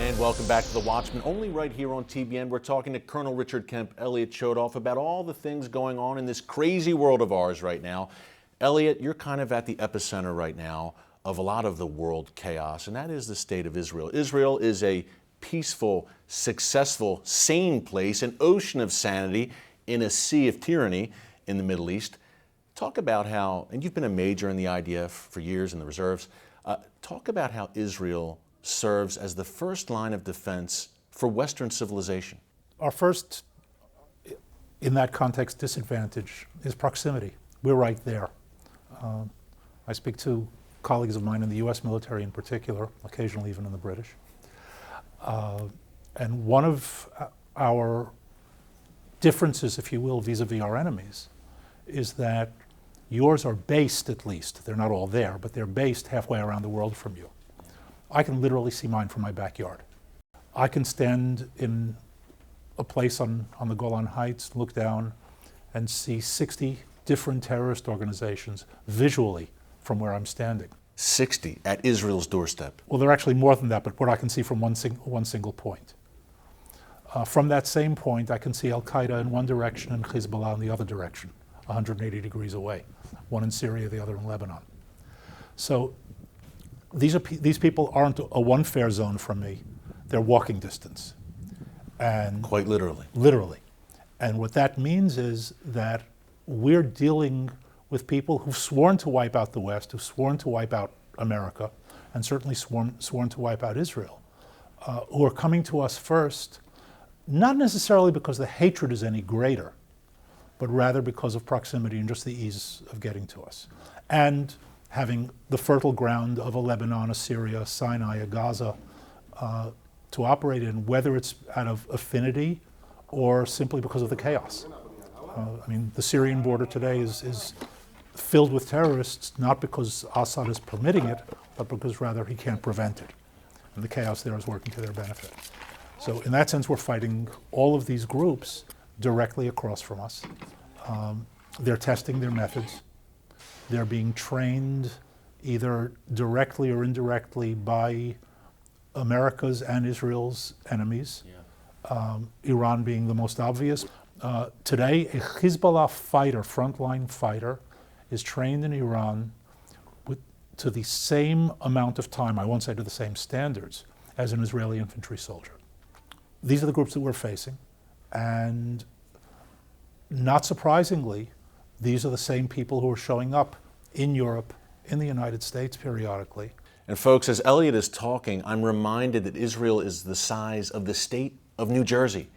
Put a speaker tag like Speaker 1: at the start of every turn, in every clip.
Speaker 1: And welcome back to The Watchman, only right here on TBN. We're talking to Colonel Richard Kemp, Elliott Chodoff, about all the things going on in this crazy world of ours right now. Elliott, you're kind of at the epicenter right now of a lot of the world chaos, and that is the state of Israel. Israel is a peaceful, successful, sane place, an ocean of sanity in a sea of tyranny in the Middle East. Talk about how, and you've been a major in the IDF for years in the reserves, talk about how Israel serves as the first line of defense for Western civilization.
Speaker 2: Our first, in that context, disadvantage is proximity. We're right there. I speak to colleagues of mine in the US military in particular, occasionally even in the British. And one of our differences, if you will, vis-a-vis our enemies, is that yours are based, at least, they're not all there, but they're based halfway around the world from you. I can literally see mine from my backyard. I can stand in a place on the Golan Heights, look down, and see 60 different terrorist organizations visually from where I'm standing.
Speaker 1: 60 at Israel's doorstep.
Speaker 2: Well, there are actually more than that, but what I can see from one single point. From that same point, I can see Al-Qaeda in one direction and Hezbollah in the other direction, 180 degrees away, one in Syria, the other in Lebanon. So these people aren't a one-fare zone from me, they're walking distance. And
Speaker 1: quite literally.
Speaker 2: Literally. And what that means is that we're dealing with people who've sworn to wipe out the West, who've sworn to wipe out America, and certainly sworn to wipe out Israel, who are coming to us first, not necessarily because the hatred is any greater, but rather because of proximity and just the ease of getting to us. And having the fertile ground of a Lebanon, a Syria, a Sinai, a Gaza to operate in, whether it's out of affinity or simply because of the chaos. I mean, the Syrian border today is filled with terrorists, not because Assad is permitting it, but because rather he can't prevent it. And the chaos there is working to their benefit. So in that sense, we're fighting all of these groups directly across from us. They're testing their methods. They're being trained either directly or indirectly by America's and Israel's enemies, Iran being the most obvious. Today, a Hezbollah fighter, frontline fighter, is trained in Iran to the same amount of time, I won't say to the same standards, as an Israeli infantry soldier. These are the groups that we're facing, and not surprisingly, these are the same people who are showing up in Europe, in the United States periodically.
Speaker 1: And folks, as Elliott is talking, I'm reminded that Israel is the size of the state of New Jersey,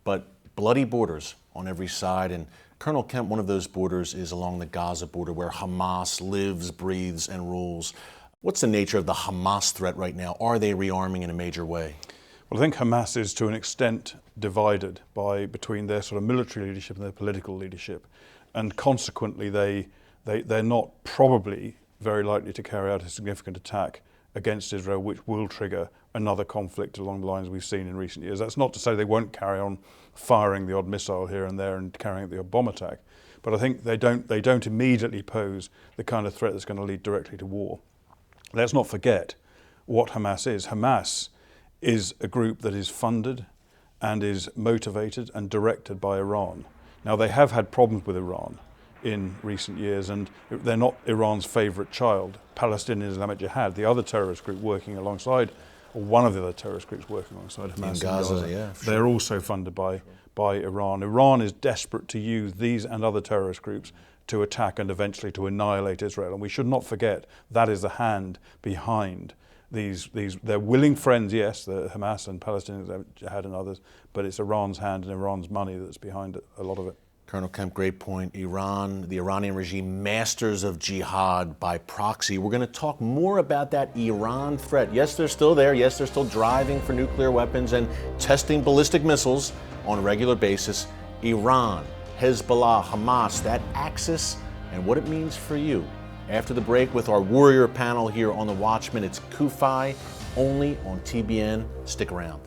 Speaker 1: but bloody borders on every side. And Colonel Kemp, one of those borders is along the Gaza border where Hamas lives, breathes, and rules. What's the nature of the Hamas threat right now? Are they rearming in a major way?
Speaker 3: Well, I think Hamas is to an extent divided between their sort of military leadership and their political leadership. And consequently, they're not probably very likely to carry out a significant attack against Israel, which will trigger another conflict along the lines we've seen in recent years. That's not to say they won't carry on firing the odd missile here and there and carrying out the odd bomb attack, but I think they don't immediately pose the kind of threat that's going to lead directly to war. Let's not forget what Hamas is. Hamas is a group that is funded and is motivated and directed by Iran. Now, they have had problems with Iran in recent years, and they're not Iran's favorite child. Palestinian Islamic Jihad, the other terrorist group working alongside, or one of the other terrorist groups working alongside Hamas in Gaza,
Speaker 1: yeah,
Speaker 3: they're also funded by Iran. Iran is desperate to use these and other terrorist groups to attack and eventually to annihilate Israel. And we should not forget that is the hand behind these. They're willing friends, yes, the Hamas and Palestinian Islamic Jihad and others, but it's Iran's hand and Iran's money that's behind it, a lot of it.
Speaker 1: Colonel Kemp, great point. Iran, the Iranian regime, masters of jihad by proxy. We're going to talk more about that Iran threat. Yes, they're still there. Yes, they're still driving for nuclear weapons and testing ballistic missiles on a regular basis. Iran, Hezbollah, Hamas, that axis, and what it means for you. After the break with our warrior panel here on The Watchman, it's CUFI, only on TBN. Stick around.